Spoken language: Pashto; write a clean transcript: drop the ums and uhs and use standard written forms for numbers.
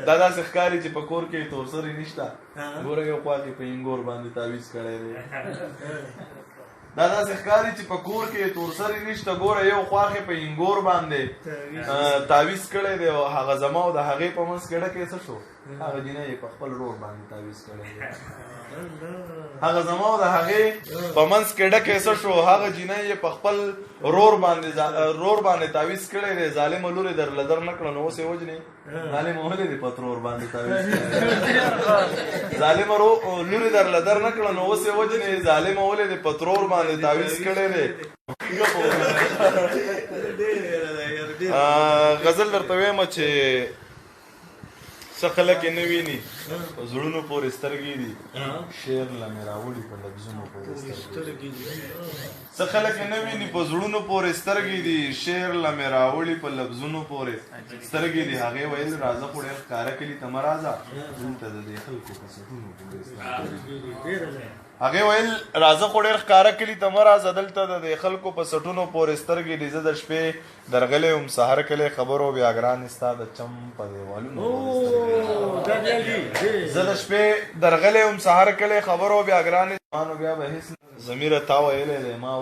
دا داسې ښکاري چې په کور کې تورسرې نشته ګوره یو خوا کې په انګور باندې تعویز کړی دی دا داسې ښکاري چې په کور کې تورسرې نشته ګوره یو خوا کې په انګور باندې تعویز کړی دی او هغه زما او د هغې په منځ کې ډکې څه شو هغه جینۍ یې په خپل رور باندې تعویز کړی دی هغه زما او د هغې په منځ کې ډکې څه شو هغه جینۍ یې په خپل رور باندې تعویز کړی دی ظالمه لور یې درله در نه کړه نو اوس یې وجنې ظالمه ولې دې په ترور باندې تعویز کړی ظالمه لور یې درله در نه کړه نو اوس یې وجنې ظالمه ولې دې په ترور باندې تعویز کړی دی غزل درته وایم چې څه خلک یې نه ویني په زړونو پورې سترګې دي شعر له مې راوړي په لفظونو پورې سترګې دي څه خلک یې نه ویني په زړونو پورې سترګې دي شعر له مې راوړي په لفظونو پورې سترګې دي هغې ویل راځه خو ډېر ښکاره کلي ته مه راځه دلته د دې خلکو په سټونو پورې هغې ویل راځه خو ډېر ښکاره کلي ته مه راځه دلته د دې خلکو په سټونو پورې سترګې دي زه د شپې درغلی وم سهار کلی خبرو بیا ګرانې ستا د چم په دیوالونو زه د شپې درغلی وم سهار کلی خبرو بیا ګرانې مانو بیا به هېڅ ضمیره تا ویلی دی ما